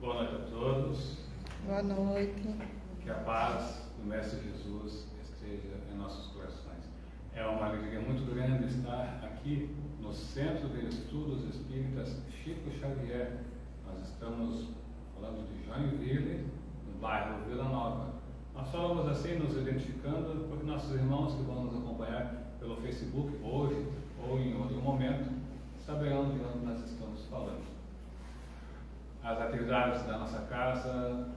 Boa noite a todos. Boa noite. Que a paz do Mestre Jesus esteja em nossos corações. É uma alegria muito grande estar aqui no Centro de Estudos Espíritas Chico Xavier. Nós estamos falando de Joinville, no bairro Vila Nova. Nós falamos assim, nos identificando, porque nossos irmãos que vão nos acompanhar pelo Facebook hoje ou em outro momento saberão de onde nós estamos falando. As atividades da nossa casa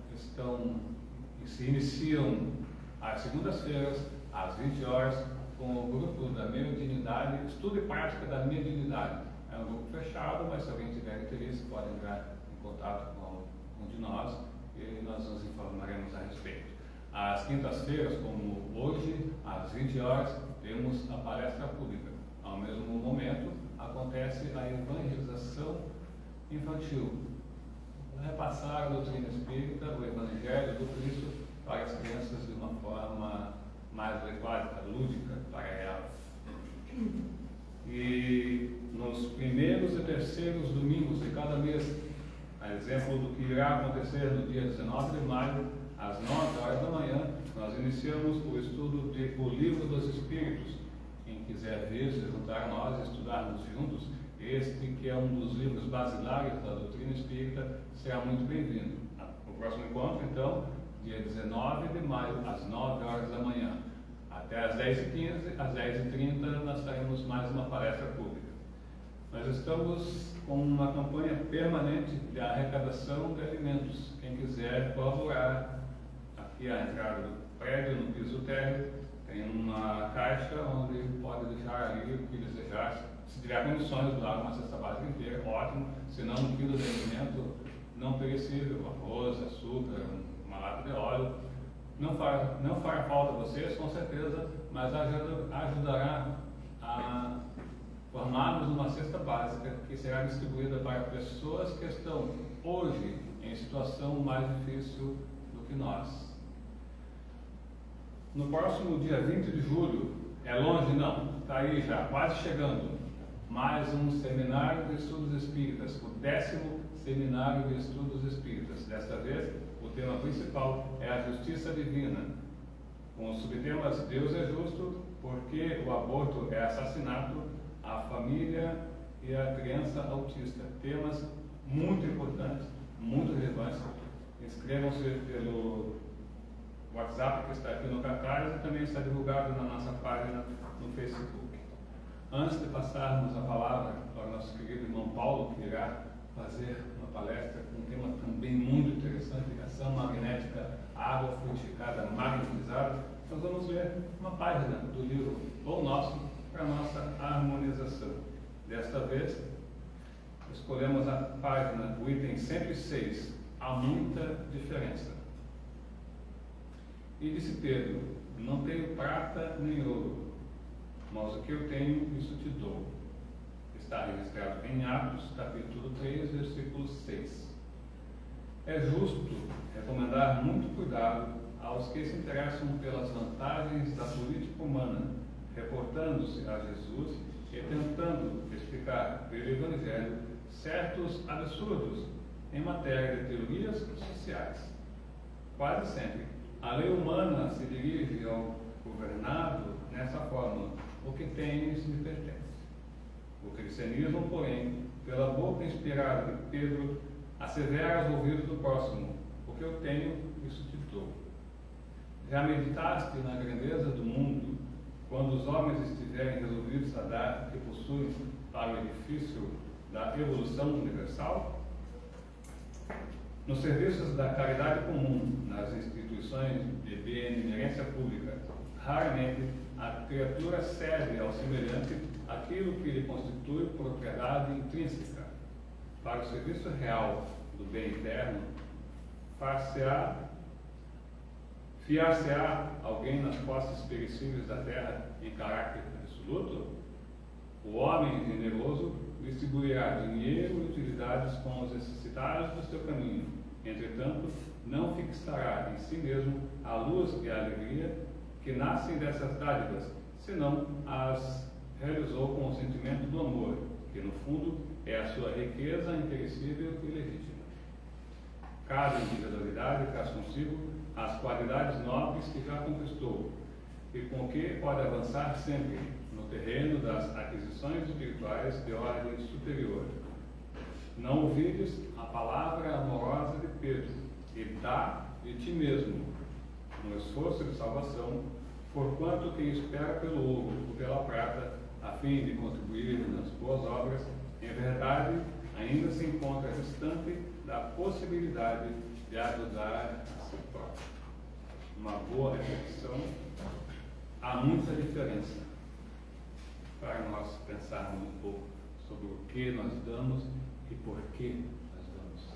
se iniciam às segundas-feiras, às 20 horas, com o grupo da Mediunidade, estudo e prática da mediunidade. É um grupo fechado, mas se alguém tiver interesse, pode entrar em contato com um de nós e nós nos informaremos a respeito. Às quintas-feiras, como hoje, às 20 horas, temos a palestra pública. Ao mesmo momento, acontece a evangelização infantil. Repassar a doutrina espírita, o Evangelho do Cristo, para as crianças de uma forma mais adequada, lúdica para elas. E nos primeiros e terceiros domingos de cada mês, a exemplo do que irá acontecer no dia 19 de maio, às 9 horas da manhã, nós iniciamos o estudo de O Livro dos Espíritos. Quem quiser vir, se juntar a nós e estudarmos juntos, este que é um dos livros basilares da doutrina espírita, será muito bem-vindo. O próximo encontro, então, dia 19 de maio, às 9 horas da manhã. Até às 10h15, às 10h30, nós teremos mais uma palestra pública. Nós estamos com uma campanha permanente de arrecadação de alimentos. Quem quiser colaborar, aqui à entrada do prédio, no piso térreo, tem uma caixa onde pode deixar ali o que desejar. Se tiver condições de doar uma cesta básica inteira, ótimo. Se não, um quilo de alimento não perecível, arroz, açúcar, uma lata de óleo. Não fará falta a vocês, com certeza, mas ajudará a formarmos uma cesta básica que será distribuída para pessoas que estão hoje em situação mais difícil do que nós. No próximo dia 20 de julho, é longe não, está aí já, quase chegando, mais um seminário de estudos espíritas, o 10º seminário de estudos espíritas. Desta vez, o tema principal é a justiça divina, com os subtemas Deus é justo, porque o aborto é assassinato, a família e a criança autista. Temas muito importantes, muito relevantes. Inscrevam-se pelo WhatsApp que está aqui no cartaz e também está divulgado na nossa página no Facebook. Antes de passarmos a palavra para o nosso querido irmão Paulo, que irá fazer uma palestra com um tema também muito interessante, ação magnética, água frutificada, magnetizada, nós vamos ler uma página do livro O Nosso para a nossa harmonização. Desta vez, escolhemos a página, o item 106, Há Muita Diferença. E disse Pedro: não tenho prata nem ouro, mas o que eu tenho, isso te dou. Está registrado em Atos, capítulo 3, versículo 6. É justo recomendar muito cuidado aos que se interessam pelas vantagens da política humana, reportando-se a Jesus e tentando explicar pelo Evangelho certos absurdos em matéria de teorias sociais. Quase sempre, a lei humana se dirige ao governado nessa forma: o que tens me pertence. O cristianismo, porém, pela boca inspirada de Pedro, assevera aos ouvidos do próximo: o que eu tenho, isso te dou. Já meditaste na grandeza do mundo, quando os homens estiverem resolvidos a dar o que possuem para o edifício da evolução universal? Nos serviços da caridade comum, nas instituições de benemerência pública, raramente a criatura cede ao semelhante aquilo que lhe constitui propriedade intrínseca. Para o serviço real do bem eterno, fiar-se-á alguém nas posses perecíveis da terra em caráter absoluto? O homem generoso distribuirá dinheiro e utilidades com os necessitados do seu caminho. Entretanto, não fixará em si mesmo a luz e a alegria que nascem dessas dádivas, senão as realizou com o sentimento do amor, que no fundo é a sua riqueza imperecível e legítima. Cada individualidade traz consigo as qualidades nobres que já conquistou e com que pode avançar sempre no terreno das aquisições espirituais de ordem superior. Não ouvides a palavra amorosa de Pedro e dá de ti mesmo, no esforço de salvação, porquanto quem espera pelo ouro ou pela prata, a fim de contribuir nas boas obras, em verdade, ainda se encontra distante da possibilidade de ajudar a si próprio. Uma boa reflexão. Há muita diferença para nós pensarmos um pouco sobre o que nós damos e por que nós damos.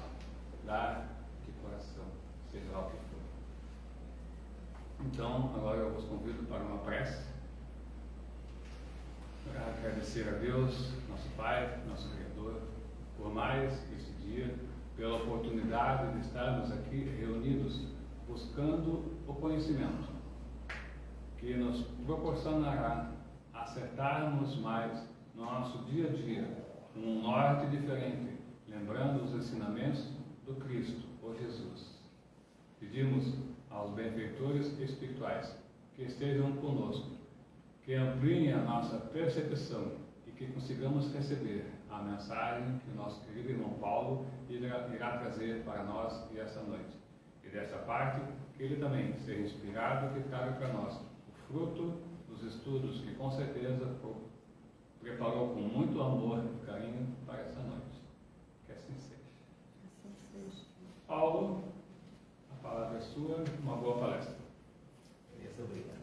Dar de coração, seja lá o que for. Então, agora eu vos convido para uma prece, para agradecer a Deus, nosso Pai, nosso Criador, por mais esse dia, pela oportunidade de estarmos aqui reunidos buscando o conhecimento, que nos proporcionará acertarmos mais no nosso dia a dia, um norte diferente, lembrando os ensinamentos do Cristo, o Jesus. Pedimos aos benfeitores espirituais que estejam conosco, que ampliem a nossa percepção e que consigamos receber a mensagem que o nosso querido irmão Paulo irá trazer para nós essa noite. E dessa parte, que ele também seja inspirado e que traga para nós o fruto dos estudos que com certeza preparou com muito amor e carinho para essa noite. Que assim seja. Assim seja. Paulo, a palavra é sua, uma boa palestra. Beleza, obrigado.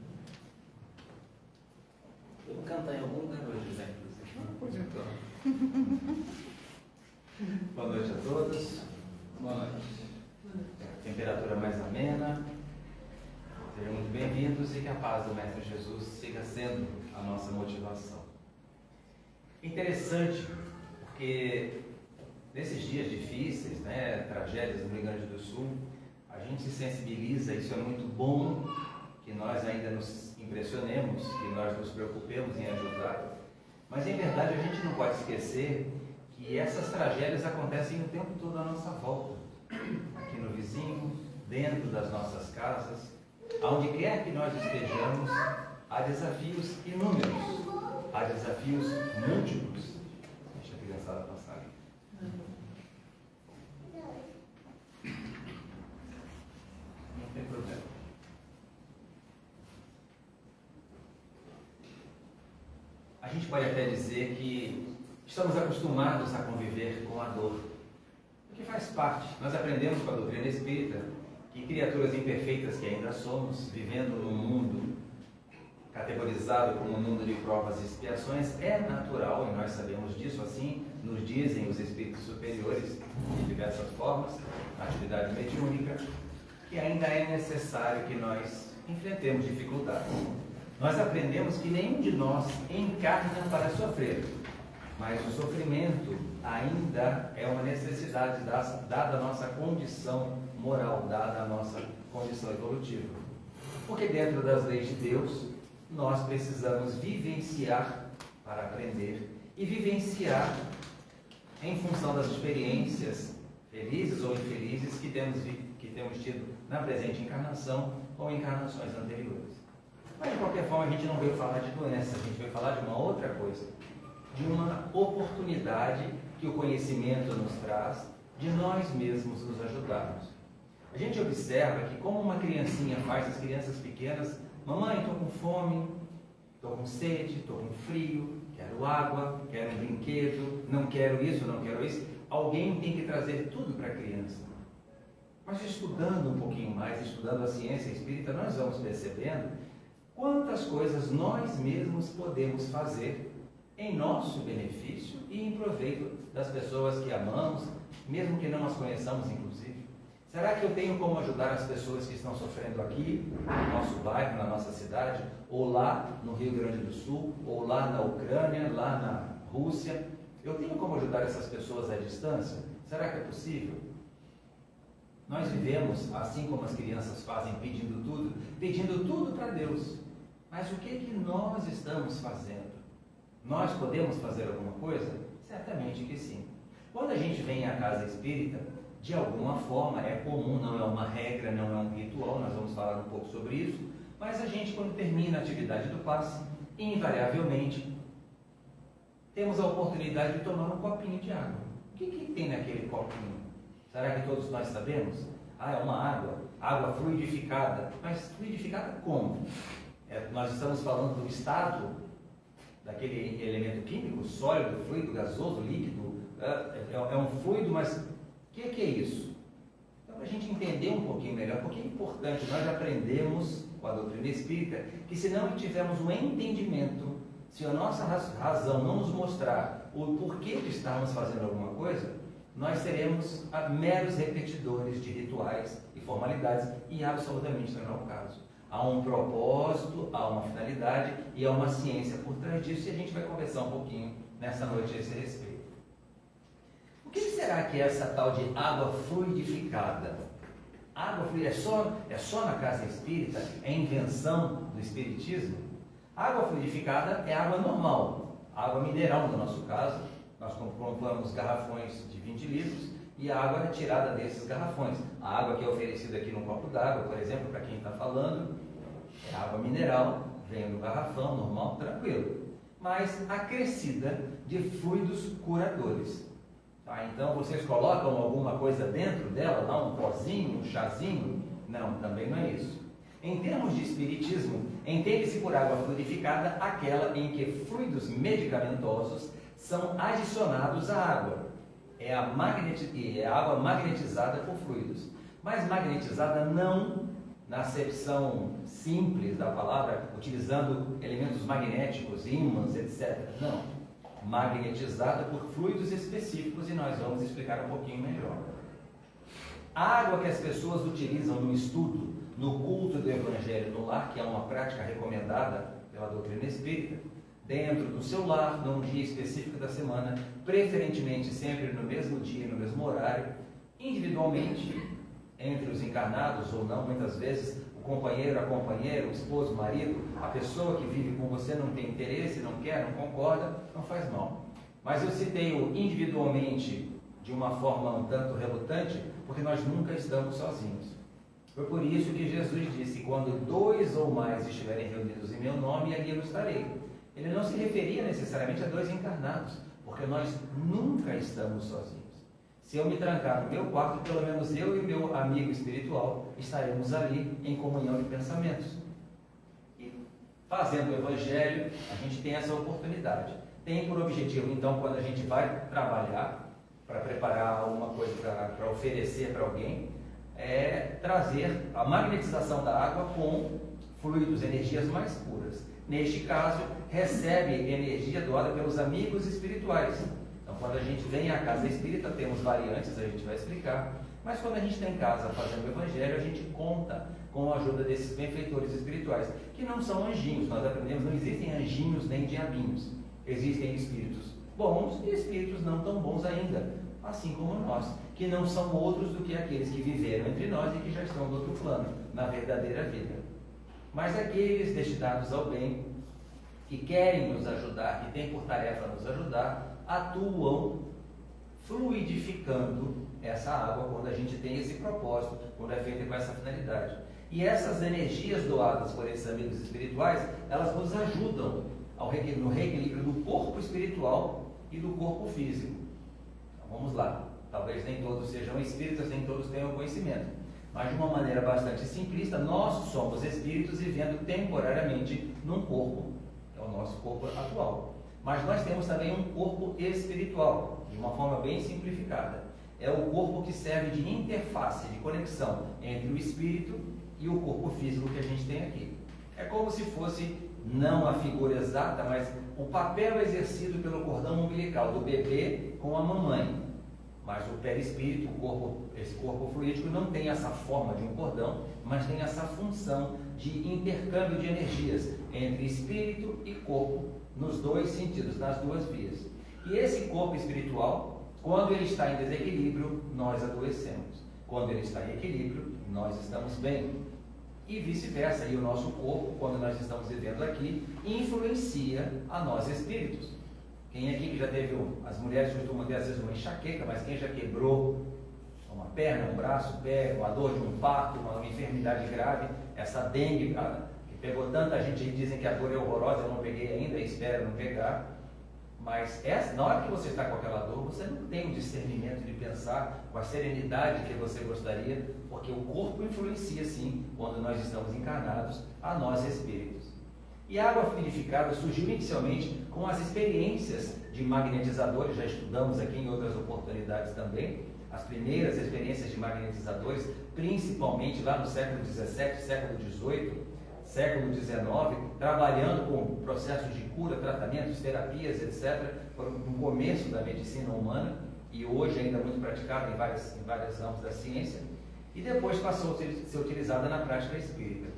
Eu vou cantar em algum lugar hoje, José, inclusive. Pois então. Boa noite a todos. Boa noite. Temperatura mais amena. Sejam muito bem-vindos e que a paz do Mestre Jesus siga sendo a nossa motivação. Interessante, porque nesses dias difíceis, tragédias no Rio Grande do Sul, a gente se sensibiliza, isso é muito bom, que nós ainda nos impressionemos, que nós nos preocupemos em ajudar, mas em verdade a gente não pode esquecer que essas tragédias acontecem o tempo todo à nossa volta, aqui no vizinho, dentro das nossas casas, aonde quer que nós estejamos, há desafios inúmeros, há desafios múltiplos. Deixa a criançada passar. Não tem problema. A gente pode até dizer que estamos acostumados a conviver com a dor, o que faz parte. Nós aprendemos com a doutrina espírita que criaturas imperfeitas que ainda somos, vivendo num mundo categorizado como um mundo de provas e expiações, é natural, e nós sabemos disso, assim nos dizem os espíritos superiores, de diversas formas, na atividade mediúnica, que ainda é necessário que nós enfrentemos dificuldades. Nós aprendemos que nenhum de nós encarna para sofrer, mas o sofrimento ainda é uma necessidade dada a nossa condição moral, dada a nossa condição evolutiva. Porque dentro das leis de Deus, nós precisamos vivenciar para aprender e vivenciar em função das experiências felizes ou infelizes que temos tido na presente encarnação ou encarnações anteriores. Mas de qualquer forma a gente não veio falar de doença, a gente veio falar de uma outra coisa, de uma oportunidade que o conhecimento nos traz de nós mesmos nos ajudarmos. A gente observa que como uma criancinha faz, as crianças pequenas: mamãe, estou com fome, estou com sede, estou com frio, quero água, quero um brinquedo, não quero isso, não quero isso. Alguém tem que trazer tudo para a criança. Mas estudando um pouquinho mais, estudando a ciência espírita, nós vamos percebendo quantas coisas nós mesmos podemos fazer em nosso benefício e em proveito das pessoas que amamos, mesmo que não as conheçamos, inclusive. Será que eu tenho como ajudar as pessoas que estão sofrendo aqui, no nosso bairro, na nossa cidade, ou lá no Rio Grande do Sul, ou lá na Ucrânia, lá na Rússia? Eu tenho como ajudar essas pessoas à distância? Será que é possível? Nós vivemos, assim como as crianças fazem, pedindo tudo para Deus. Mas o que nós estamos fazendo? Nós podemos fazer alguma coisa? Certamente que sim. Quando a gente vem à casa espírita, de alguma forma, é comum, não é uma regra, não é um ritual, nós vamos falar um pouco sobre isso, mas a gente, quando termina a atividade do passe, invariavelmente, temos a oportunidade de tomar um copinho de água. O que tem naquele copinho? Será que todos nós sabemos? Ah, é uma água fluidificada. Mas fluidificada como? Nós estamos falando do estado daquele elemento químico, sólido, fluido, gasoso, líquido. É um fluido, mas o que é isso? Então, para a gente entender um pouquinho melhor, porque é importante, nós aprendemos com a doutrina espírita que se não tivermos um entendimento, se a nossa razão não nos mostrar o porquê de estarmos fazendo alguma coisa, nós seremos meros repetidores de rituais e formalidades, e absolutamente não é o caso. Há um propósito, há uma finalidade e há uma ciência por trás disso, e a gente vai conversar um pouquinho nessa noite a esse respeito. O que será que é essa tal de água fluidificada? Água fluidificada é só na casa espírita? É invenção do espiritismo? Água fluidificada é água normal, água mineral no nosso caso. Nós compramos garrafões de 20 litros e a água é tirada desses garrafões. A água que é oferecida aqui num copo d'água, por exemplo, para quem está falando, é água mineral, vem no garrafão, normal, tranquilo, mas acrescida de fluidos curadores. Tá? Então, vocês colocam alguma coisa dentro dela, lá um pozinho, um chazinho? Não, também não é isso. Em termos de espiritismo, entende-se por água fluidificada aquela em que fluidos medicamentosos são adicionados à água. É a água magnetizada por fluidos. Mas magnetizada não na acepção simples da palavra, utilizando elementos magnéticos, ímãs, etc. Não. Magnetizada por fluidos específicos, e nós vamos explicar um pouquinho melhor. A água que as pessoas utilizam no estudo, no culto do Evangelho no lar, que é uma prática recomendada pela doutrina espírita, dentro do seu lar, num dia específico da semana, preferentemente sempre no mesmo dia, no mesmo horário, individualmente, entre os encarnados ou não, muitas vezes o companheiro, a companheira, o esposo, o marido, a pessoa que vive com você não tem interesse, não quer, não concorda, não faz mal. Mas eu citei-o individualmente de uma forma um tanto relutante, porque nós nunca estamos sozinhos. Foi por isso que Jesus disse: quando 2 ou mais estiverem reunidos em meu nome, ali eu estarei. Ele não se referia necessariamente a 2 encarnados, porque nós nunca estamos sozinhos. Se eu me trancar no meu quarto, pelo menos eu e o meu amigo espiritual estaremos ali em comunhão de pensamentos. E fazendo o Evangelho, a gente tem essa oportunidade. Tem por objetivo, então, quando a gente vai trabalhar, para preparar alguma coisa para oferecer para alguém, é trazer a magnetização da água com fluidos, energias mais puras. Neste caso, recebe energia doada pelos amigos espirituais. Então, quando a gente vem à casa espírita, temos variantes, a gente vai explicar. Mas quando a gente está em casa fazendo o Evangelho, a gente conta com a ajuda desses benfeitores espirituais, que não são anjinhos. Nós aprendemos, não existem anjinhos nem diabinhos. Existem espíritos bons e espíritos não tão bons ainda, assim como nós, que não são outros do que aqueles que viveram entre nós e que já estão do outro plano, na verdadeira vida. Mas aqueles destinados ao bem, que querem nos ajudar, que têm por tarefa nos ajudar, atuam fluidificando essa água quando a gente tem esse propósito, quando é feita com essa finalidade. E essas energias doadas por esses amigos espirituais, elas nos ajudam no reequilíbrio do corpo espiritual e do corpo físico. Então, vamos lá. Talvez nem todos sejam espíritas, nem todos tenham conhecimento. Mas de uma maneira bastante simplista, nós somos espíritos vivendo temporariamente num corpo, que é o nosso corpo atual. Mas nós temos também um corpo espiritual, de uma forma bem simplificada. É o corpo que serve de interface, de conexão entre o espírito e o corpo físico que a gente tem aqui. É como se fosse, não a figura exata, mas o papel exercido pelo cordão umbilical do bebê com a mamãe. Mas o perispírito, esse corpo fluídico, não tem essa forma de um cordão, mas tem essa função de intercâmbio de energias entre espírito e corpo, nos dois sentidos, nas duas vias. E esse corpo espiritual, quando ele está em desequilíbrio, nós adoecemos. Quando ele está em equilíbrio, nós estamos bem. E vice-versa, e o nosso corpo, quando nós estamos vivendo aqui, influencia a nós espíritos. Quem aqui que já teve, as mulheres costumam ter às vezes uma enxaqueca, mas quem já quebrou uma perna, um braço, um pé, a dor de um parto, uma enfermidade grave, essa dengue, que pegou tanta gente e dizem que a dor é horrorosa, eu não peguei ainda e espero não pegar. Mas na hora que você está com aquela dor, você não tem o discernimento de pensar com a serenidade que você gostaria, porque o corpo influencia sim, quando nós estamos encarnados, a nós espíritos. E a água fluidificada surgiu inicialmente com as experiências de magnetizadores, já estudamos aqui em outras oportunidades também, as primeiras experiências de magnetizadores, principalmente lá no século XVII, século XVIII, século XIX, trabalhando com processos de cura, tratamentos, terapias, etc., no começo da medicina humana, e hoje ainda muito praticado em vários ramos da ciência, e depois passou a ser utilizada na prática espírita.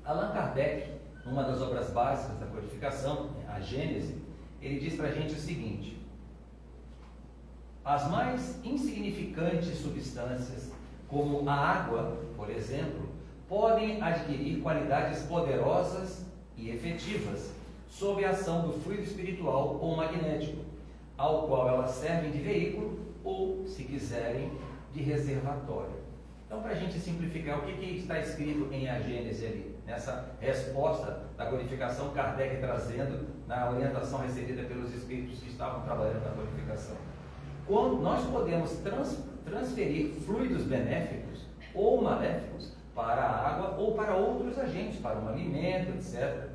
Allan Kardec, numa das obras básicas da codificação, a Gênese, ele diz para a gente o seguinte: as mais insignificantes substâncias, como a água, por exemplo, podem adquirir qualidades poderosas e efetivas sob a ação do fluido espiritual ou magnético, ao qual elas servem de veículo ou, se quiserem, de reservatório. Então, para a gente simplificar, o que está escrito em A Gênese ali, nessa resposta da codificação, Kardec trazendo na orientação recebida pelos espíritos que estavam trabalhando na codificação? Quando nós podemos transferir fluidos benéficos ou maléficos para a água ou para outros agentes, para um alimento, etc.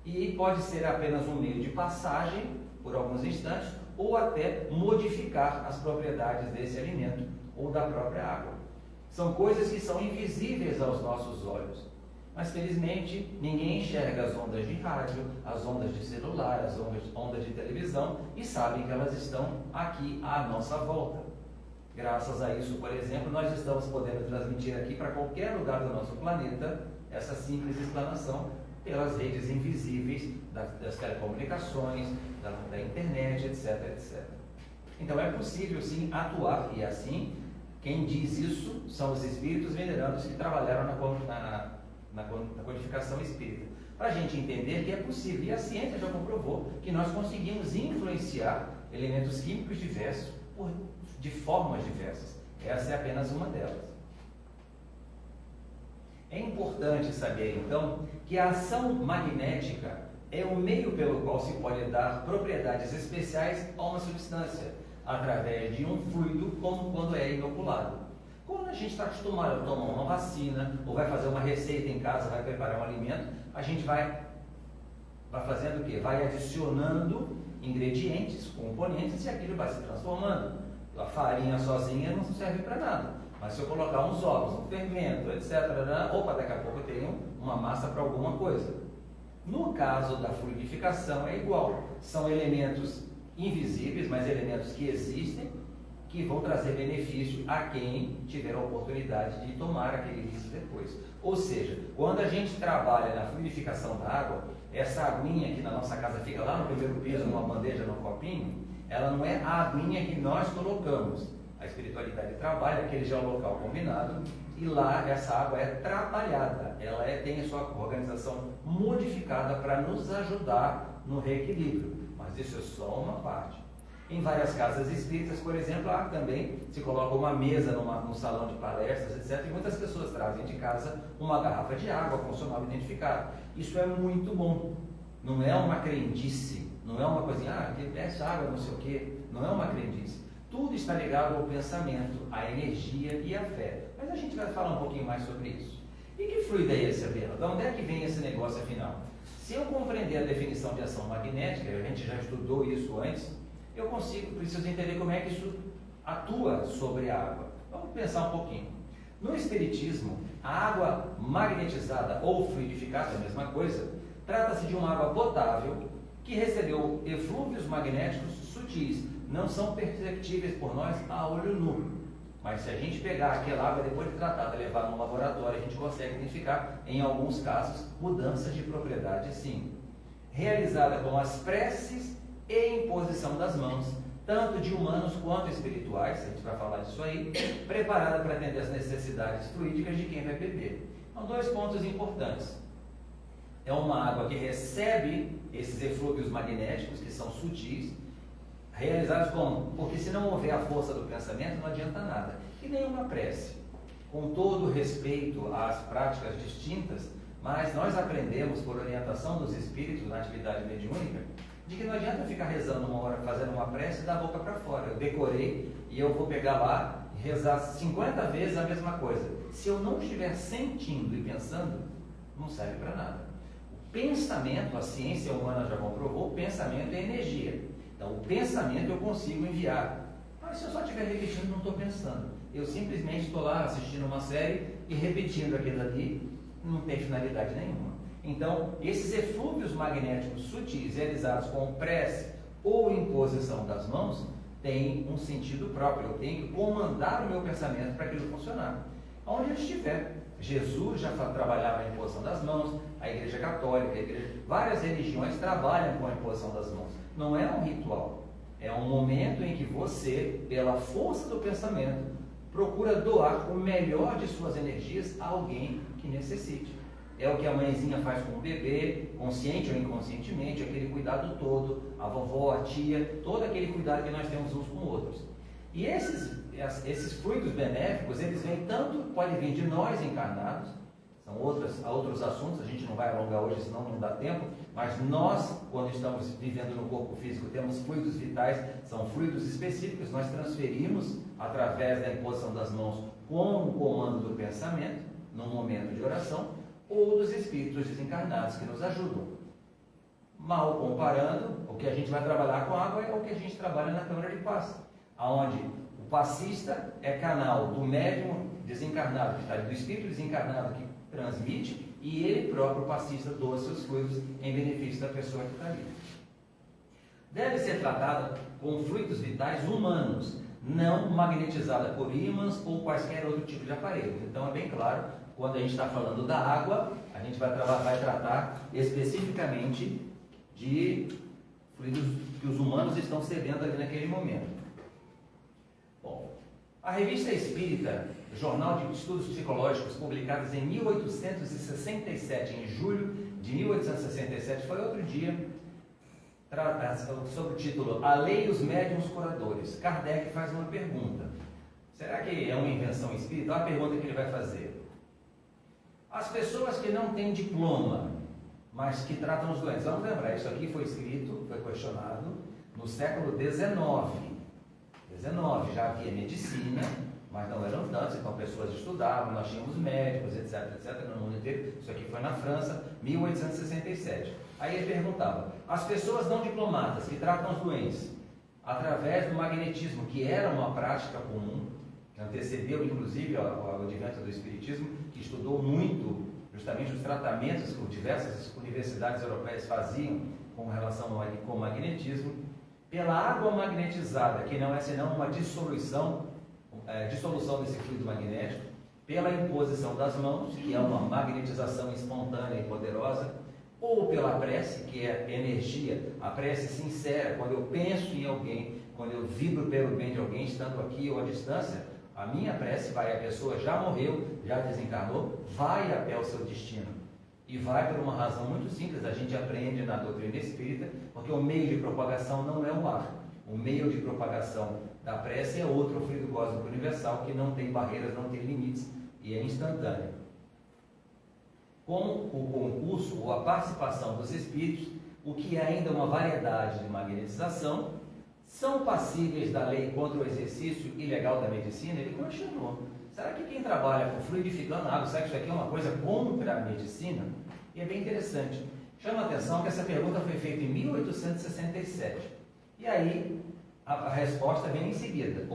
E pode ser apenas um meio de passagem por alguns instantes ou até modificar as propriedades desse alimento ou da própria água. São coisas que são invisíveis aos nossos olhos, mas felizmente ninguém enxerga as ondas de rádio, as ondas de celular, as ondas de televisão e sabem que elas estão aqui à nossa volta. Graças a isso, por exemplo, nós estamos podendo transmitir aqui para qualquer lugar do nosso planeta essa simples explanação pelas redes invisíveis das telecomunicações, da internet, etc, etc. Então é possível sim atuar, e assim, quem diz isso são os espíritos venerandos que trabalharam na codificação espírita. Para a gente entender que é possível, e a ciência já comprovou que nós conseguimos influenciar elementos químicos diversos de formas diversas. Essa é apenas uma delas. É importante saber, então, que a ação magnética é o meio pelo qual se pode dar propriedades especiais a uma substância, através de um fluido, como quando é inoculado. Quando a gente está acostumado a tomar uma vacina, ou vai fazer uma receita em casa, vai preparar um alimento, a gente vai fazendo o quê? Vai adicionando ingredientes, componentes, e aquilo vai se transformando. A farinha sozinha não serve para nada, mas se eu colocar uns ovos, um fermento, etc., opa, daqui a pouco eu tenho uma massa para alguma coisa. No caso da fluidificação é igual, são elementos invisíveis, mas elementos que existem, que vão trazer benefício a quem tiver a oportunidade de tomar aquele risco depois. Ou seja, quando a gente trabalha na fluidificação da água, essa aguinha que na nossa casa fica lá no primeiro piso, numa bandeja, num copinho, ela não é a aguinha que nós colocamos. A espiritualidade trabalha, aquele já é o local combinado, e lá essa água é trabalhada, ela tem a sua organização modificada para nos ajudar no reequilíbrio, mas isso é só uma parte. Em várias casas espíritas, por exemplo, também se coloca uma mesa num salão de palestras, etc., e muitas pessoas trazem de casa uma garrafa de água com o seu nome identificado. Isso é muito bom, não é uma crendice. Não é uma coisinha, que desce água, não sei o quê. Não é uma crendice. Tudo está ligado ao pensamento, à energia e à fé. Mas a gente vai falar um pouquinho mais sobre isso. E que fluido é esse, Abela? De onde é que vem esse negócio afinal? Se eu compreender a definição de ação magnética, a gente já estudou isso antes, eu preciso entender como é que isso atua sobre a água. Vamos pensar um pouquinho. No Espiritismo, a água magnetizada ou fluidificada, a mesma coisa, trata-se de uma água potável que recebeu eflúvios magnéticos sutis, não são perceptíveis por nós a olho nu. Mas se a gente pegar aquela água depois de tratada e levar no laboratório, a gente consegue identificar, em alguns casos, mudanças de propriedade sim. Realizada com as preces e imposição das mãos, tanto de humanos quanto espirituais, a gente vai falar disso aí, preparada para atender as necessidades fluídicas de quem vai beber. Então, dois pontos importantes. É uma água que recebe esses eflúvios magnéticos, que são sutis, Realizados como? Porque se não houver a força do pensamento, não adianta nada. E nenhuma prece. Com todo respeito às práticas distintas, mas nós aprendemos, por orientação dos espíritos na atividade mediúnica, de que não adianta ficar rezando uma hora, fazendo uma prece da boca para fora. Eu decorei e eu vou pegar lá e rezar 50 vezes a mesma coisa. Se eu não estiver sentindo e pensando, não serve para nada. O pensamento, a ciência humana já comprovou, o pensamento é energia. Então, o pensamento eu consigo enviar. Mas se eu só estiver repetindo, não estou pensando. Eu simplesmente estou lá assistindo uma série e repetindo aquilo ali, não tem finalidade nenhuma. Então, esses eflúvios magnéticos sutis realizados com prece ou imposição das mãos têm um sentido próprio. Eu tenho que comandar o meu pensamento para aquilo funcionar. Onde eu estiver. Jesus já trabalhava a imposição das mãos, a Igreja Católica, várias religiões trabalham com a imposição das mãos. Não é um ritual, é um momento em que você, pela força do pensamento, procura doar o melhor de suas energias a alguém que necessite. É o que a mãezinha faz com o bebê, consciente ou inconscientemente, aquele cuidado todo, a vovó, a tia, todo aquele cuidado que nós temos uns com outros. E esses fluidos benéficos, eles vêm tanto, podem vir de nós encarnados, são outros assuntos, a gente não vai alongar hoje, senão não dá tempo, mas nós, quando estamos vivendo no corpo físico, temos fluidos vitais, são fluidos específicos, nós transferimos através da imposição das mãos com o comando do pensamento, num momento de oração, ou dos espíritos desencarnados que nos ajudam. Mal comparando, o que a gente vai trabalhar com água é o que a gente trabalha na Câmara de Paz, onde o passista é canal do médium desencarnado, do espírito desencarnado que transmite, e ele próprio, o passista, doa seus fluidos em benefício da pessoa que está ali. Deve ser tratada com fluidos vitais humanos, não magnetizada por ímãs ou quaisquer outro tipo de aparelho. Então é bem claro, quando a gente está falando da água, a gente vai tratar especificamente de fluidos que os humanos estão cedendo ali naquele momento. Bom, a Revista Espírita, Jornal de Estudos Psicológicos, publicados em 1867, em julho de 1867, foi outro dia, sob o título A Lei e os Médiuns Curadores. Kardec faz uma pergunta. Será que é uma invenção espírita? Olha a pergunta que ele vai fazer. As pessoas que não têm diploma, mas que tratam os doentes. Vamos lembrar, isso aqui foi escrito, foi questionado no século XIX. Já havia medicina, mas não eram tantos, então pessoas estudavam, nós tínhamos médicos, etc, no mundo inteiro. Isso aqui foi na França, 1867. Aí ele perguntava, as pessoas não diplomadas que tratam os doentes através do magnetismo, que era uma prática comum, que antecedeu inclusive ao advento do Espiritismo, que estudou muito justamente os tratamentos que diversas universidades europeias faziam com relação com o magnetismo, pela água magnetizada, que não é senão uma dissolução desse fluido magnético, pela imposição das mãos, que é uma magnetização espontânea e poderosa, ou pela prece, que é energia, a prece sincera, quando eu penso em alguém, quando eu vibro pelo bem de alguém, estando aqui ou à distância, a minha prece vai, a pessoa já morreu, já desencarnou, vai até o seu destino. E vai por uma razão muito simples, a gente aprende na doutrina espírita, porque o meio de propagação não é o ar. O meio de propagação da prece é outro, o fluido cósmico universal, que não tem barreiras, não tem limites e é instantâneo. Com o concurso ou a participação dos espíritos, o que é ainda uma variedade de magnetização, são passíveis da lei contra o exercício ilegal da medicina? Ele questionou. Será que quem trabalha com fluidificando água, será que isso aqui é uma coisa contra a medicina? E é bem interessante. Chama a atenção que essa pergunta foi feita em 1867. E aí, a resposta vem em seguida.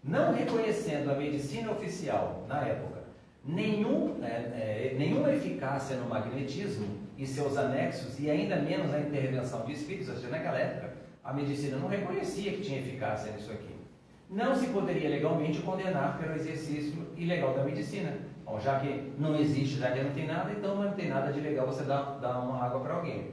Não reconhecendo a medicina oficial, na época, nenhuma eficácia no magnetismo e seus anexos, e ainda menos a intervenção de espíritos, ou seja, naquela época, a medicina não reconhecia que tinha eficácia nisso aqui. Não se poderia legalmente condenar pelo exercício ilegal da medicina. Bom, já que não existe, já que não tem nada, então não tem nada de legal você dar uma água para alguém.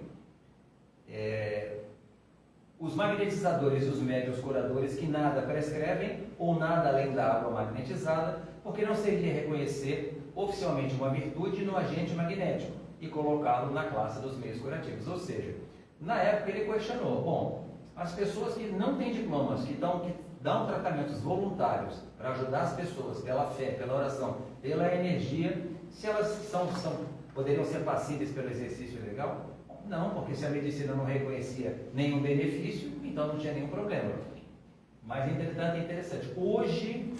Os magnetizadores e os médiuns curadores que nada prescrevem ou nada além da água magnetizada, porque não seria reconhecer oficialmente uma virtude no agente magnético e colocá-lo na classe dos meios curativos. Ou seja, na época ele questionou, As pessoas que não têm diplomas, que dão tratamentos voluntários para ajudar as pessoas pela fé, pela oração, pela energia, se elas poderiam ser passíveis pelo exercício legal? Não, porque se a medicina não reconhecia nenhum benefício, então não tinha nenhum problema. Mas, entretanto, é interessante. Hoje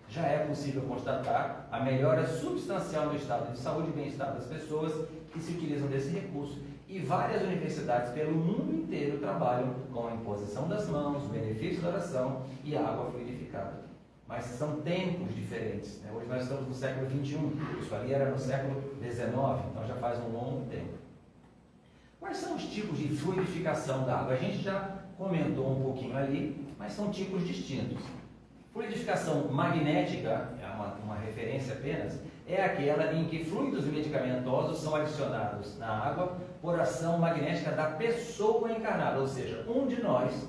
já é possível constatar a melhora substancial no estado de saúde e bem-estar das pessoas que se utilizam desse recurso. E várias universidades pelo mundo inteiro trabalham com a imposição das mãos, o benefício da oração e a água fluidificada. Mas são tempos diferentes, né? Hoje nós estamos no século XXI, isso ali era no século XIX, então já faz um longo tempo. Quais são os tipos de fluidificação da água? A gente já comentou um pouquinho ali, mas são tipos distintos. Fluidificação magnética, é uma referência apenas, é aquela em que fluidos medicamentosos são adicionados na água por ação magnética da pessoa encarnada, ou seja, um de nós,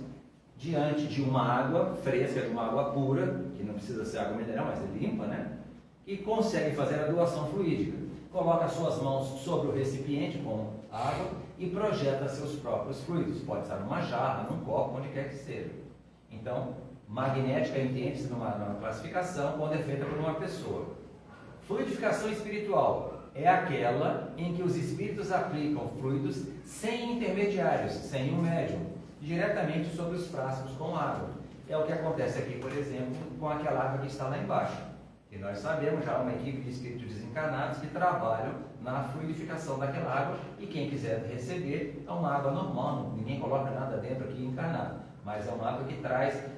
diante de uma água fresca, de uma água pura, que não precisa ser água mineral, mas é limpa, né? E consegue fazer a doação fluídica. Coloca suas mãos sobre o recipiente com água e projeta seus próprios fluidos. Pode estar numa jarra, num copo, onde quer que seja. Então, magnética entende-se numa classificação quando é feita por uma pessoa. Fluidificação espiritual é aquela em que os espíritos aplicam fluidos sem intermediários, sem um médium, diretamente sobre os frascos com água. É o que acontece aqui, por exemplo, com aquela água que está lá embaixo. E nós sabemos, já há uma equipe de espíritos desencarnados que trabalham na fluidificação daquela água, e quem quiser receber é uma água normal, ninguém coloca nada dentro aqui encarnado, mas é uma água que traz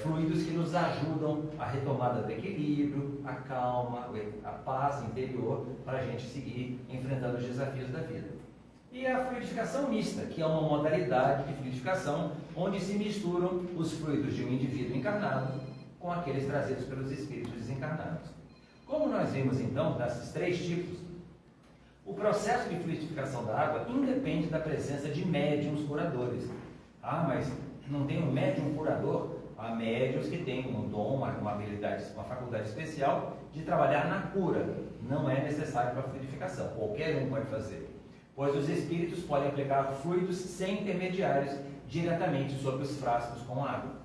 fluidos que nos ajudam a retomada do equilíbrio, a calma, a paz interior, para a gente seguir enfrentando os desafios da vida. E a fluidificação mista, que é uma modalidade de fluidificação onde se misturam os fluidos de um indivíduo encarnado com aqueles trazidos pelos espíritos desencarnados. Como nós vimos então, desses três tipos, o processo de fluidificação da água independe da presença de médiuns curadores. Ah, mas não tem um médium curador? Há médiuns que têm um dom, uma habilidade, uma faculdade especial de trabalhar na cura. Não é necessário para a fluidificação, qualquer um pode fazer, pois os espíritos podem aplicar fluidos sem intermediários diretamente sobre os frascos com água.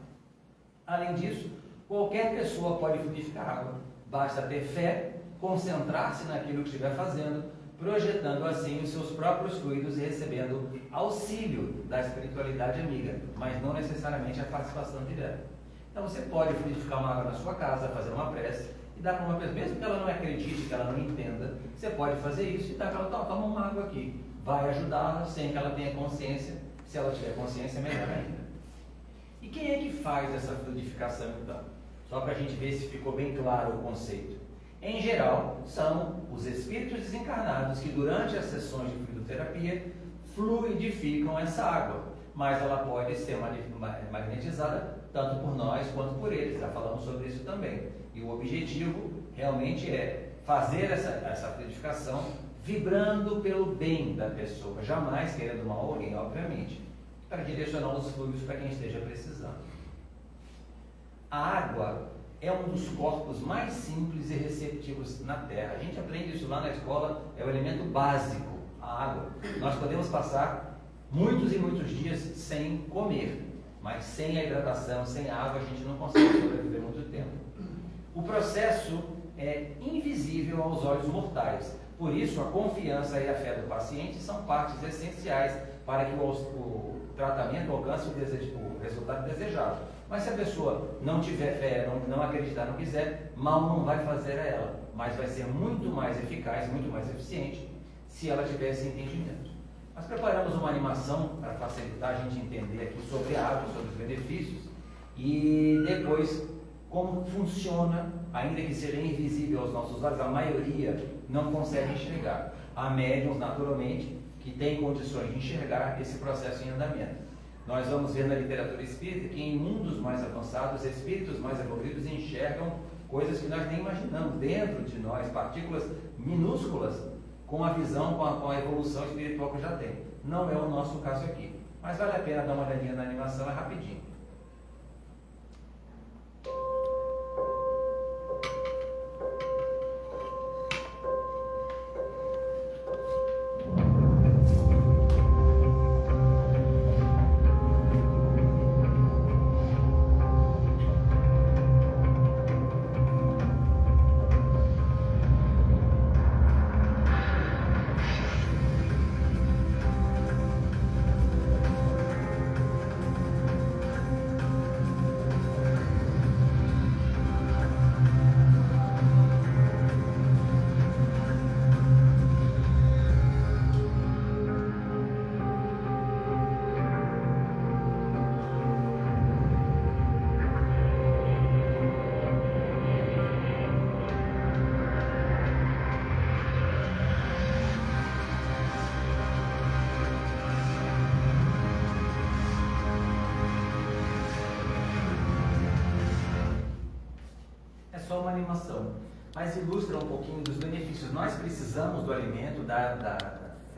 Além disso, qualquer pessoa pode fluidificar água, basta ter fé, concentrar-se naquilo que estiver fazendo, projetando assim os seus próprios fluidos e recebendo auxílio da espiritualidade amiga, mas não necessariamente a participação direta. Então você pode fluidificar uma água na sua casa, fazer uma prece e dar para uma pessoa, mesmo que ela não acredite, que ela não entenda, você pode fazer isso e dar para ela, toma uma água aqui, vai ajudá-la sem que ela tenha consciência. Se ela tiver consciência, melhor ainda. E quem é que faz essa fluidificação então? Só para a gente ver se ficou bem claro o conceito. Em geral, são os espíritos desencarnados que durante as sessões de fluidoterapia fluidificam essa água, mas ela pode ser magnetizada tanto por nós quanto por eles, já falamos sobre isso também. E o objetivo realmente é fazer essa fluidificação vibrando pelo bem da pessoa, jamais querendo mal a alguém, obviamente, para direcionar os fluidos para quem esteja precisando. A água é um dos corpos mais simples e receptivos na Terra. A gente aprende isso lá na escola, é o elemento básico, a água. Nós podemos passar muitos e muitos dias sem comer, mas sem a hidratação, sem a água, a gente não consegue sobreviver muito tempo. O processo é invisível aos olhos mortais. Por isso, a confiança e a fé do paciente são partes essenciais para que o tratamento alcance o resultado desejado. Mas se a pessoa não tiver fé, não acreditar, não quiser, mal não vai fazer a ela, mas vai ser muito mais eficaz, muito mais eficiente se ela tiver esse entendimento. Nós preparamos uma animação para facilitar a gente entender aqui sobre a água, sobre os benefícios e depois como funciona, ainda que seja invisível aos nossos olhos, a maioria não consegue enxergar. Há médiuns, naturalmente, que têm condições de enxergar esse processo em andamento. Nós vamos ver na literatura espírita que em mundos mais avançados, espíritos mais evoluídos enxergam coisas que nós nem imaginamos dentro de nós, partículas minúsculas, com a visão, com a evolução espiritual que já tem. Não é o nosso caso aqui, mas vale a pena dar uma olhadinha na animação, é rapidinho. só uma animação, mas ilustra um pouquinho dos benefícios. Nós precisamos do alimento, da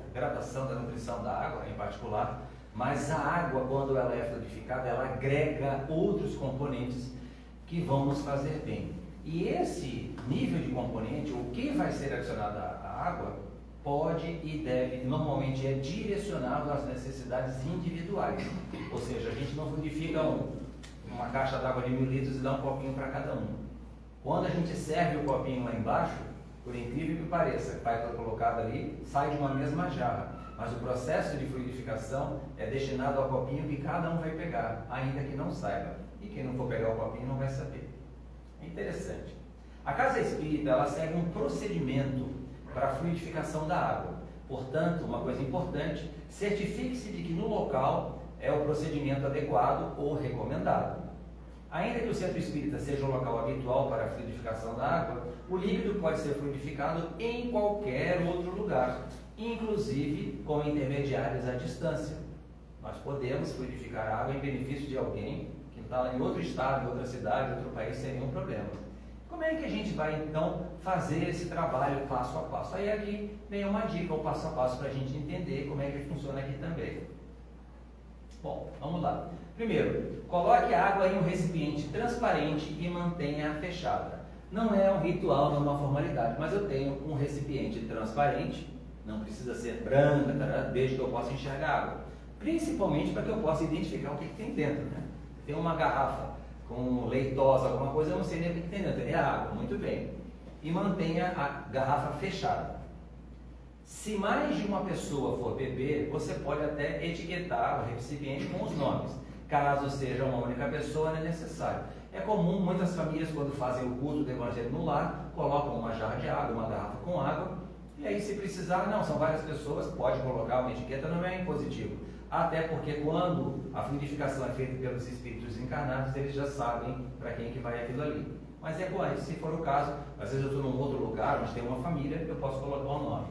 hidratação, da nutrição da água em particular, mas a água, quando ela é fluidificada, ela agrega outros componentes que vão nos fazer bem. E esse nível de componente, o que vai ser adicionado à água, pode e deve, normalmente é direcionado às necessidades individuais. Ou seja, a gente não fluidifica uma caixa d'água de 1000 litros e dá um copinho para cada um. Quando a gente serve o copinho lá embaixo, por incrível que pareça, vai colocado ali, sai de uma mesma jarra. Mas o processo de fluidificação é destinado ao copinho que cada um vai pegar, ainda que não saiba. E quem não for pegar o copinho não vai saber. É interessante. A casa espírita, ela segue um procedimento para a fluidificação da água. Portanto, uma coisa importante, certifique-se de que no local é o procedimento adequado ou recomendado. Ainda que o centro espírita seja o local habitual para a fluidificação da água, o líquido pode ser fluidificado em qualquer outro lugar, inclusive com intermediários à distância. Nós podemos fluidificar a água em benefício de alguém que está em outro estado, em outra cidade, em outro país, sem nenhum problema. Como é que a gente vai, então, fazer esse trabalho passo a passo? Aí aqui vem uma dica, o passo a passo, para a gente entender como é que funciona aqui também. Bom, vamos lá. Primeiro, coloque a água em um recipiente transparente e mantenha-a fechada. Não é um ritual, não é uma formalidade, mas eu tenho um recipiente transparente, não precisa ser branca, desde que eu possa enxergar a água. Principalmente para que eu possa identificar o que tem dentro, né? Tem uma garrafa com leitosa, alguma coisa, eu não sei nem o que tem dentro. É água, muito bem. E mantenha a garrafa fechada. Se mais de uma pessoa for beber, você pode até etiquetar o recipiente com os nomes. Caso seja uma única pessoa, não é necessário. É comum, muitas famílias, quando fazem o culto do Evangelho no lar, colocam uma jarra de água, uma garrafa com água, e aí se precisar, não, são várias pessoas, pode colocar uma etiqueta, não é impositivo. Até porque quando a fluidificação é feita pelos espíritos encarnados, eles já sabem para quem que vai aquilo ali. Mas é bom, se for o caso, às vezes eu estou num outro lugar, onde tem uma família, eu posso colocar um nome.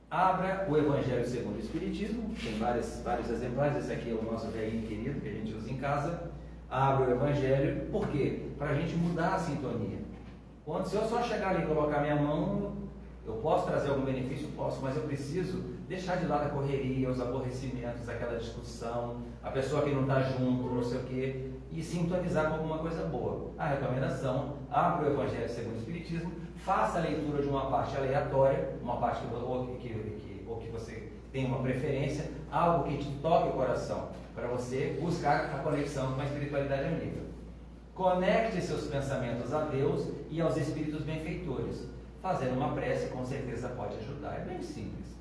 Abra o Evangelho segundo o Espiritismo, tem vários exemplares, esse aqui é o nosso velhinho querido, que a gente usa em casa. Abra o Evangelho, por quê? Para a gente mudar a sintonia. Se eu só chegar ali e colocar minha mão, eu posso trazer algum benefício? Posso, mas eu preciso deixar de lado a correria, os aborrecimentos, aquela discussão, a pessoa que não está junto, não sei o quê, e sintonizar com alguma coisa boa. A recomendação, abra o Evangelho segundo o Espiritismo, faça a leitura de uma parte aleatória, uma parte que você tem uma preferência, algo que te toque o coração, para você buscar a conexão com a espiritualidade amiga. Conecte seus pensamentos a Deus e aos espíritos benfeitores. Fazendo uma prece, com certeza pode ajudar. É bem simples.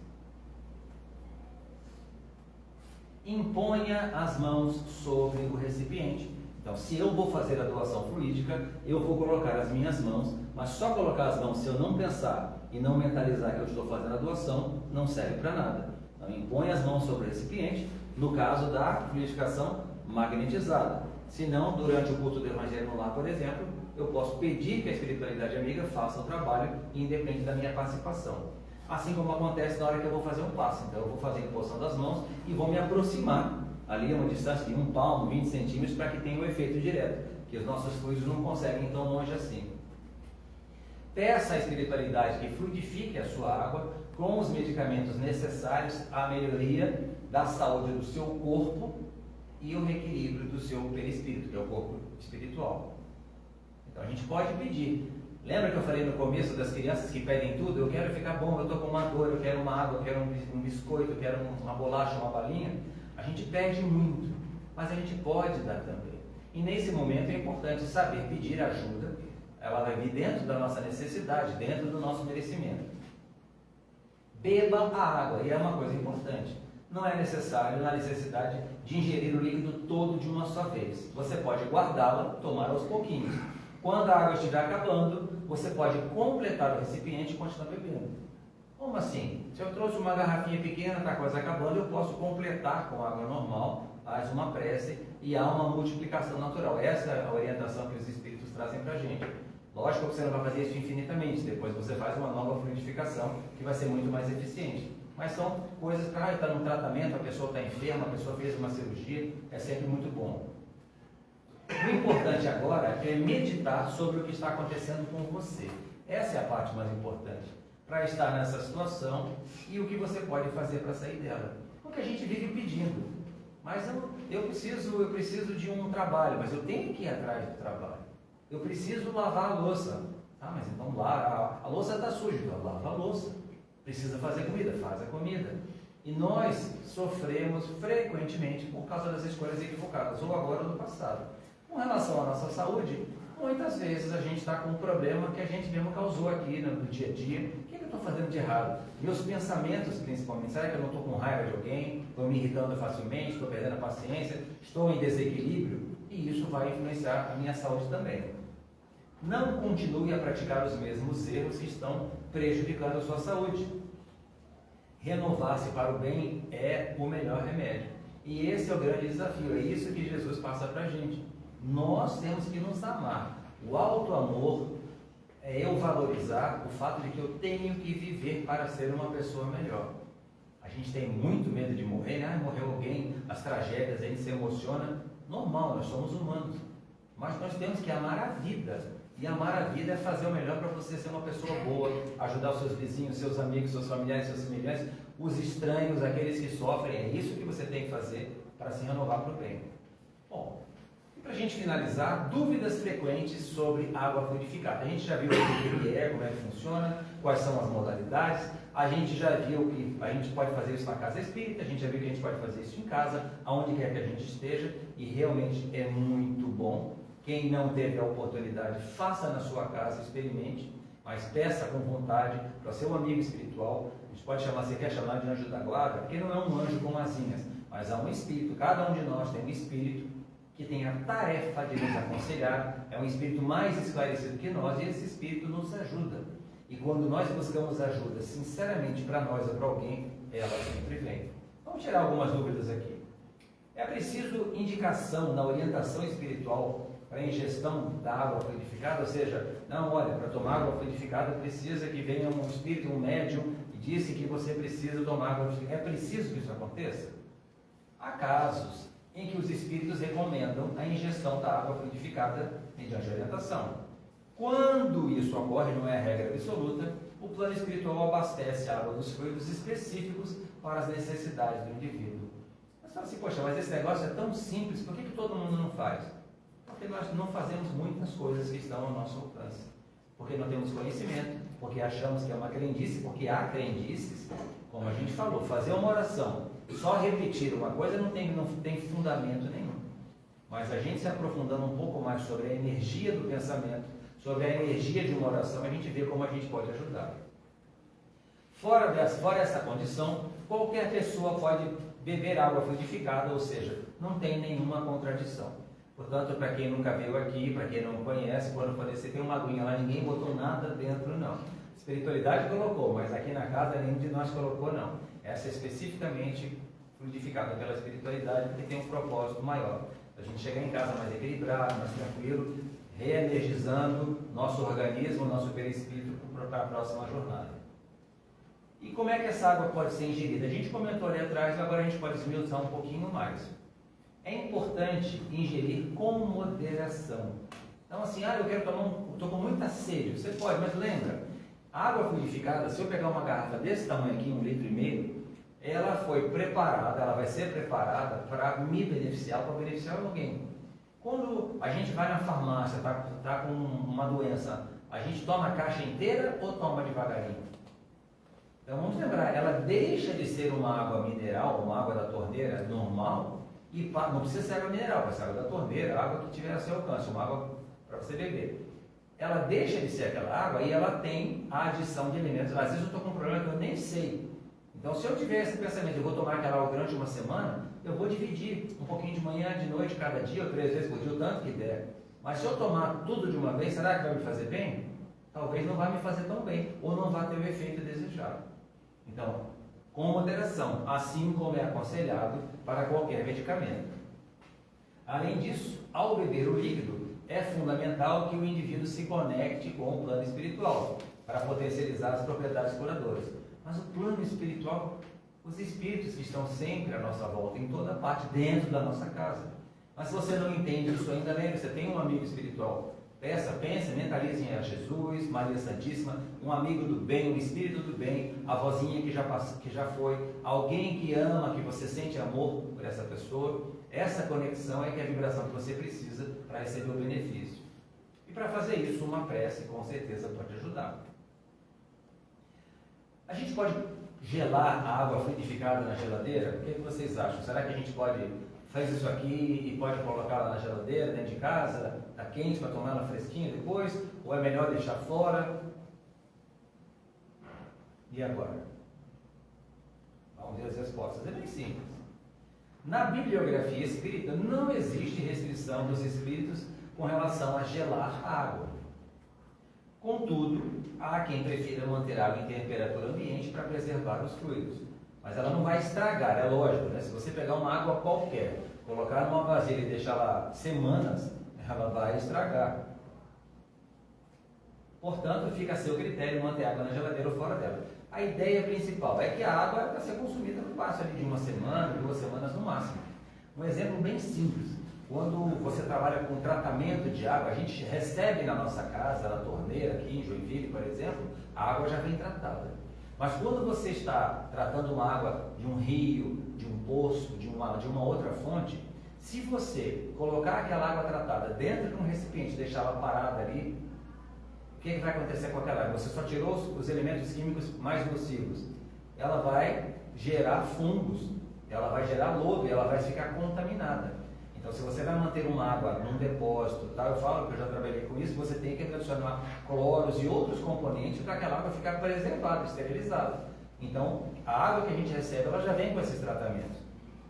Imponha as mãos sobre o recipiente. Então, se eu vou fazer a doação fluídica, eu vou colocar as minhas mãos, mas só colocar as mãos, se eu não pensar e não mentalizar que eu estou fazendo a doação, não serve para nada. Então, imponha as mãos sobre o recipiente, no caso da fluidificação magnetizada. Se não, durante o culto do Evangelho no lar, por exemplo, eu posso pedir que a espiritualidade amiga faça o trabalho, independente da minha participação. Assim como acontece na hora que eu vou fazer um passe. Então eu vou fazer a imposição das mãos e vou me aproximar, ali a uma distância de 1 palmo, 20 centímetros, para que tenha o efeito direto, que os nossos fluidos não conseguem tão longe assim. Peça à espiritualidade que fluidifique a sua água com os medicamentos necessários à melhoria da saúde do seu corpo e o reequilíbrio do seu perispírito, que é o corpo espiritual. Então a gente pode pedir. Lembra que eu falei no começo das crianças que pedem tudo? Eu quero ficar bom, eu estou com uma dor, eu quero uma água, eu quero um biscoito, eu quero uma bolacha, uma balinha. A gente pede muito, mas a gente pode dar também. E nesse momento é importante saber pedir ajuda. Ela vai vir dentro da nossa necessidade, dentro do nosso merecimento. Beba a água, e é uma coisa importante. Não é necessário, na necessidade de ingerir o líquido todo de uma só vez. Você pode guardá-la, tomar aos pouquinhos. Quando a água estiver acabando, você pode completar o recipiente e continuar bebendo. Como assim? Se eu trouxe uma garrafinha pequena, está quase acabando, eu posso completar com água normal, faz uma prece e há uma multiplicação natural. Essa é a orientação que os espíritos trazem para a gente. Lógico que você não vai fazer isso infinitamente, depois você faz uma nova fluidificação que vai ser muito mais eficiente. Mas são coisas que está no tratamento, a pessoa está enferma, a pessoa fez uma cirurgia, é sempre muito bom. O importante agora é meditar sobre o que está acontecendo com você. Essa é a parte mais importante, para estar nessa situação e o que você pode fazer para sair dela. Porque a gente vive pedindo, mas eu preciso de um trabalho, mas eu tenho que ir atrás do trabalho. Eu preciso lavar a louça. Ah, mas então lá, a louça está suja, então lava a louça. Precisa fazer comida, faz a comida. E nós sofremos frequentemente por causa das escolhas equivocadas, ou agora ou no passado. Com relação à nossa saúde, muitas vezes a gente está com um problema que a gente mesmo causou aqui no dia a dia. O que eu estou fazendo de errado? Meus pensamentos, principalmente. Será que eu não estou com raiva de alguém? Estou me irritando facilmente? Estou perdendo a paciência? Estou em desequilíbrio? E isso vai influenciar a minha saúde também. Não continue a praticar os mesmos erros que estão prejudicando a sua saúde. Renovar-se para o bem é o melhor remédio. E esse é o grande desafio. É isso que Jesus passa para a gente. Nós temos que nos amar. O auto-amor é eu valorizar o fato de que eu tenho que viver para ser uma pessoa melhor. A gente tem muito medo de morrer, né? Morreu alguém, as tragédias, a gente se emociona. Normal, nós somos humanos. Mas nós temos que amar a vida. E amar a vida é fazer o melhor para você ser uma pessoa boa, ajudar os seus vizinhos, seus amigos, seus familiares, seus semelhantes, os estranhos, aqueles que sofrem. É isso que você tem que fazer para se renovar para o bem. Bom, e para a gente finalizar, dúvidas frequentes sobre água fluidificada. A gente já viu o que é, como é que funciona, quais são as modalidades. A gente já viu que a gente pode fazer isso na casa espírita, a gente já viu que a gente pode fazer isso em casa, aonde quer que a gente esteja, e realmente é muito bom. Quem não teve a oportunidade, faça na sua casa, experimente, mas peça com vontade para seu amigo espiritual. A gente pode chamar, você quer chamar de anjo da guarda, porque não é um anjo com asinhas, mas há um espírito. Cada um de nós tem um espírito que tem a tarefa de nos aconselhar, é um espírito mais esclarecido que nós, e esse espírito nos ajuda. E quando nós buscamos ajuda sinceramente para nós ou para alguém, ela sempre vem. Vamos tirar algumas dúvidas aqui. É preciso indicação na orientação espiritual para a ingestão da água fluidificada? Ou seja, não, olha, para tomar água fluidificada precisa que venha um espírito, um médium, e disse que você precisa tomar água fluidificada. É preciso que isso aconteça? Há casos em que os espíritos recomendam a ingestão da água fluidificada mediante orientação. Quando isso ocorre, não é a regra absoluta, o plano espiritual abastece a água dos fluidos específicos para as necessidades do indivíduo. Mas fala assim, poxa, mas esse negócio é tão simples, por que todo mundo não faz? Porque nós não fazemos muitas coisas que estão ao nosso alcance. Porque não temos conhecimento, porque achamos que é uma crendice, porque há crendices, como a gente falou, fazer uma oração, só repetir uma coisa não tem fundamento nenhum. Mas a gente se aprofundando um pouco mais sobre a energia do pensamento, sobre a energia de uma oração, a gente vê como a gente pode ajudar. Fora essa condição, qualquer pessoa pode beber água fluidificada, ou seja, não tem nenhuma contradição. Portanto, para quem nunca veio aqui, para quem não conhece, quando for descer, tem uma aguinha lá, ninguém botou nada dentro, não. Espiritualidade colocou, mas aqui na casa nenhum de nós colocou, não. Essa é especificamente fluidificada pela espiritualidade, porque tem um propósito maior. A gente chegar em casa mais equilibrado, mais tranquilo, reenergizando nosso organismo, nosso perispírito para a próxima jornada. E como é que essa água pode ser ingerida? A gente comentou ali atrás, agora a gente pode esmiuçar um pouquinho mais. É importante ingerir com moderação. Então assim, eu quero estou com muita sede. Você pode, mas lembra, a água fluidificada, se eu pegar uma garrafa desse tamanho aqui, 1,5 litros, ela foi preparada, ela vai ser preparada para me beneficiar, para beneficiar alguém. Quando a gente vai na farmácia, está com uma doença, a gente toma a caixa inteira ou toma devagarinho? Então vamos lembrar, ela deixa de ser uma água mineral, uma água da torneira normal, e não precisa ser água mineral, pode ser água da torneira, água que tiver a seu alcance, uma água para você beber. Ela deixa de ser aquela água e ela tem a adição de elementos. Às vezes eu estou com um problema que eu nem sei. Então se eu tiver esse pensamento, eu vou tomar aquela água durante uma semana, eu vou dividir um pouquinho de manhã, de noite, cada dia, ou 3 vezes por dia, o tanto que der. Mas se eu tomar tudo de uma vez, será que vai me fazer bem? Talvez não vai me fazer tão bem, ou não vai ter o efeito desejado. Então, com moderação, assim como é aconselhado para qualquer medicamento. Além disso, ao beber o líquido, é fundamental que o indivíduo se conecte com o plano espiritual, para potencializar as propriedades curadoras. Mas o plano espiritual, os espíritos que estão sempre à nossa volta, em toda parte, dentro da nossa casa. Mas se você não entende isso ainda, lembre, você tem um amigo espiritual. Pense, mentalize em Jesus, Maria Santíssima, um amigo do bem, um espírito do bem, a vozinha que já foi, alguém que ama, que você sente amor por essa pessoa. Essa conexão é que é a vibração que você precisa para receber o benefício. E para fazer isso, uma prece com certeza pode ajudar. A gente pode gelar a água frutificada na geladeira? O que vocês acham? Será que a gente pode fazer isso aqui e pode colocar ela na geladeira, dentro de casa? Está quente para tomar ela fresquinha depois? Ou é melhor deixar fora? E agora? Vamos ver as respostas. É bem simples. Na bibliografia espírita não existe restrição dos espíritos com relação a gelar a água. Contudo, há quem prefira manter a água em temperatura ambiente para preservar os fluidos. Mas ela não vai estragar, é lógico, né? Se você pegar uma água qualquer, colocar numa vasilha e deixar lá semanas, ela vai estragar. Portanto, fica a seu critério manter a água na geladeira ou fora dela. A ideia principal é que a água vai ser consumida no espaço ali de uma semana, 2 semanas no máximo. Um exemplo bem simples. Quando você trabalha com tratamento de água, a gente recebe na nossa casa, na torneira, aqui em Joinville, por exemplo, a água já vem tratada. Mas quando você está tratando uma água de um rio, de um poço, de uma outra fonte, se você colocar aquela água tratada dentro de um recipiente e deixá-la parada ali, o que vai acontecer com aquela água? Você só tirou os elementos químicos mais nocivos. Ela vai gerar fungos, ela vai gerar lodo e ela vai ficar contaminada. Então, se você vai manter uma água num depósito, tá? Eu falo que eu já trabalhei com isso, você tem que adicionar cloros e outros componentes para aquela água ficar preservada, esterilizada. Então, a água que a gente recebe, ela já vem com esses tratamentos.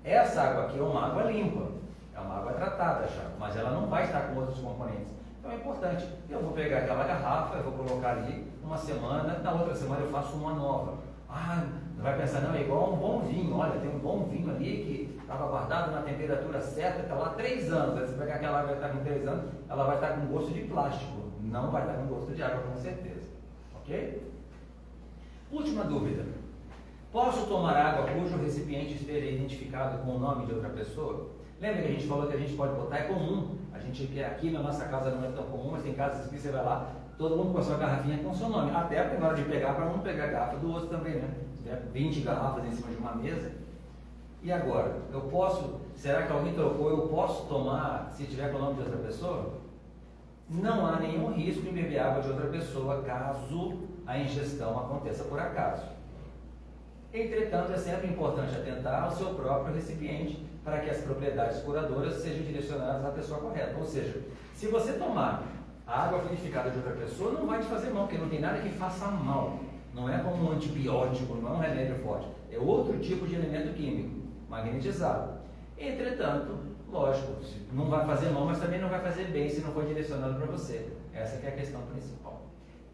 Essa água aqui é uma água limpa, é uma água tratada já, mas ela não vai estar com outros componentes. Então é importante, eu vou pegar aquela garrafa, eu vou colocar ali uma semana, na outra semana eu faço uma nova. Não vai pensar, não, é igual um bom vinho, olha, tem um bom vinho ali que estava guardado na temperatura certa, está lá 3 anos, aí você pegar aquela água que está com 3 anos, ela vai estar com gosto de plástico, não vai estar com gosto de água com certeza, ok? Última dúvida, posso tomar água cujo recipiente esteja identificado com o nome de outra pessoa? Lembra que a gente falou que a gente pode botar, é comum, a gente aqui na nossa casa não é tão comum, mas tem casas que você vai lá, todo mundo com a sua garrafinha com o seu nome, até porque na hora de pegar, para não pegar a garrafa do outro também, né? Se tiver 20 garrafas em cima de uma mesa. E agora? Será que alguém trocou? Eu posso tomar se tiver com o nome de outra pessoa? Não há nenhum risco em beber água de outra pessoa caso a ingestão aconteça por acaso. Entretanto, é sempre importante atentar ao seu próprio recipiente para que as propriedades curadoras sejam direcionadas à pessoa correta. Ou seja, se você tomar a água purificada de outra pessoa, não vai te fazer mal, porque não tem nada que faça mal. Não é como um antibiótico, não é um remédio forte. É outro tipo de elemento químico, magnetizado. Entretanto, lógico, não vai fazer mal, mas também não vai fazer bem se não for direcionado para você. Essa que é a questão principal.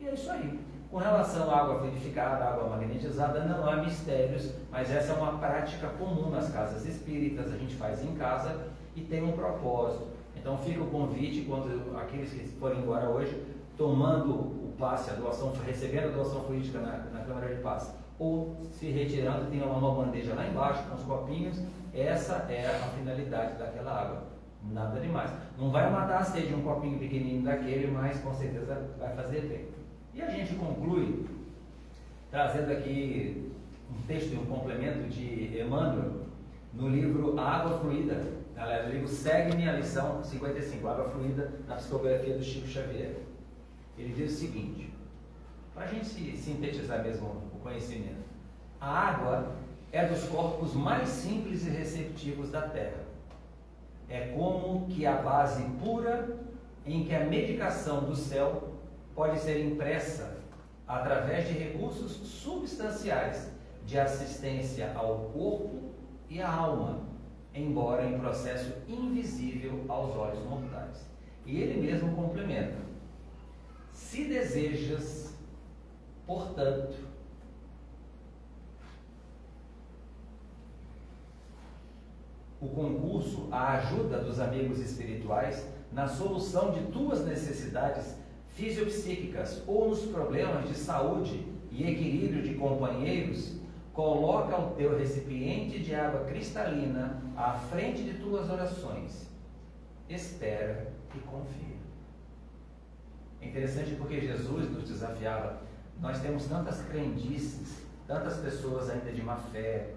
E é isso aí. Com relação à água purificada, água magnetizada, não há mistérios, mas essa é uma prática comum nas casas espíritas, a gente faz em casa e tem um propósito. Então fica o convite, quando aqueles que forem embora hoje, tomando o passe, a doação, recebendo a doação fluídica na Câmara de Passe, ou se retirando, tem uma bandeja lá embaixo com os copinhos, essa é a finalidade daquela água, nada demais. Não vai matar a sede um copinho pequenininho daquele, mas com certeza vai fazer bem. E a gente conclui trazendo aqui um texto e um complemento de Emmanuel no livro A Água Fluida. Galera, o livro Segue-me a lição 55, Água Fluida, na psicografia do Chico Xavier. Ele diz o seguinte, para a gente sintetizar mesmo o conhecimento: a água é dos corpos mais simples e receptivos da Terra. É como que a base pura em que a medicação do céu pode ser impressa através de recursos substanciais de assistência ao corpo e à alma, embora em processo invisível aos olhos mortais. E ele mesmo complementa: se desejas, portanto, o concurso, a ajuda dos amigos espirituais na solução de tuas necessidades fisiopsíquicas ou nos problemas de saúde e equilíbrio de companheiros, coloca o teu recipiente de água cristalina à frente de tuas orações espera e confia. É interessante porque Jesus nos desafiava. Nós temos tantas crendices, tantas pessoas ainda de má fé,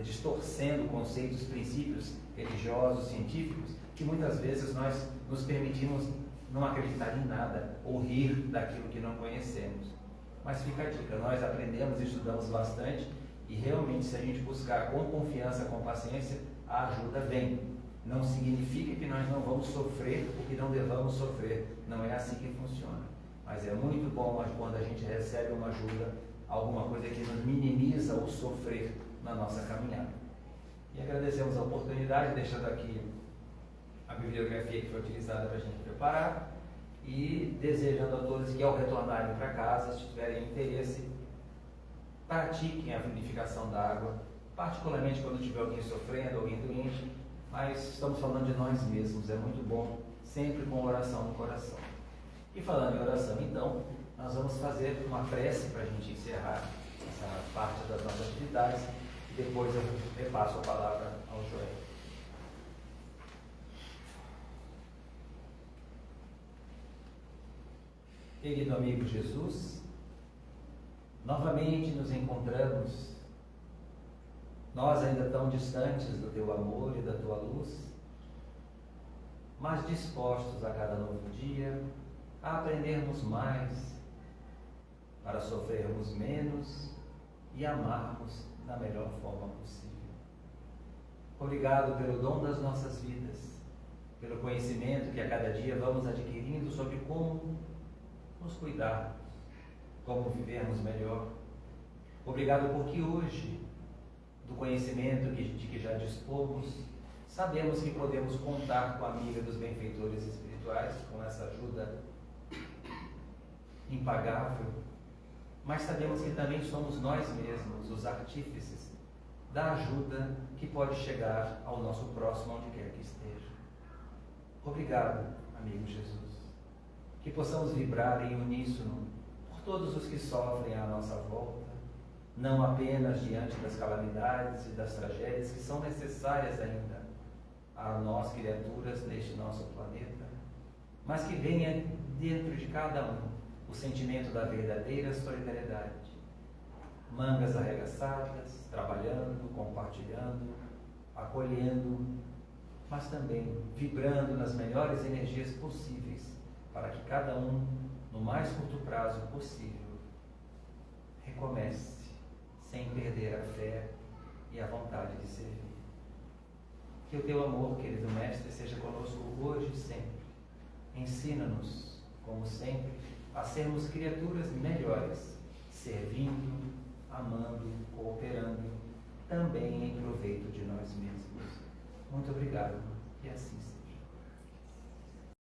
distorcendo conceitos, princípios religiosos, científicos, que muitas vezes nós nos permitimos não acreditar em nada ou rir daquilo que não conhecemos. Mas fica a dica, nós aprendemos e estudamos bastante e realmente se a gente buscar com confiança, com paciência, a ajuda vem. Não significa que nós não vamos sofrer o que não devamos sofrer. Não é assim que funciona. Mas é muito bom quando a gente recebe uma ajuda, alguma coisa que nos minimiza o sofrer na nossa caminhada. E agradecemos a oportunidade, deixando aqui a bibliografia que foi utilizada para a gente preparar e desejando a todos que ao retornarem para casa, se tiverem interesse, pratiquem a fluidificação da água, particularmente quando tiver alguém sofrendo, alguém doente, mas estamos falando de nós mesmos, é muito bom, sempre com oração no coração. E falando em oração, então, nós vamos fazer uma prece para a gente encerrar essa parte das nossas atividades e depois eu repasso a palavra ao Joel. Querido amigo Jesus, novamente nos encontramos, nós ainda tão distantes do Teu amor e da Tua luz, mas dispostos a cada novo dia a aprendermos mais, para sofrermos menos e amarmos da melhor forma possível. Obrigado pelo dom das nossas vidas, pelo conhecimento que a cada dia vamos adquirindo sobre como nos cuidarmos, como vivermos melhor. Obrigado porque hoje, do conhecimento de que já dispomos, sabemos que podemos contar com a amiga dos benfeitores espirituais, com essa ajuda impagável, mas sabemos que também somos nós mesmos os artífices da ajuda que pode chegar ao nosso próximo onde quer que esteja. Obrigado, amigo Jesus. Que possamos vibrar em uníssono por todos os que sofrem à nossa volta, não apenas diante das calamidades e das tragédias que são necessárias ainda a nós, criaturas neste nosso planeta, mas que venha dentro de cada um o sentimento da verdadeira solidariedade. Mangas arregaçadas, trabalhando, compartilhando, acolhendo, mas também vibrando nas melhores energias possíveis para que cada um, no mais curto prazo possível, recomece sem perder a fé e a vontade de servir. Que o Teu amor, querido Mestre, seja conosco hoje e sempre. Ensina-nos, como sempre, a sermos criaturas melhores, servindo, amando, cooperando, também em proveito de nós mesmos. Muito obrigado, e assim seja.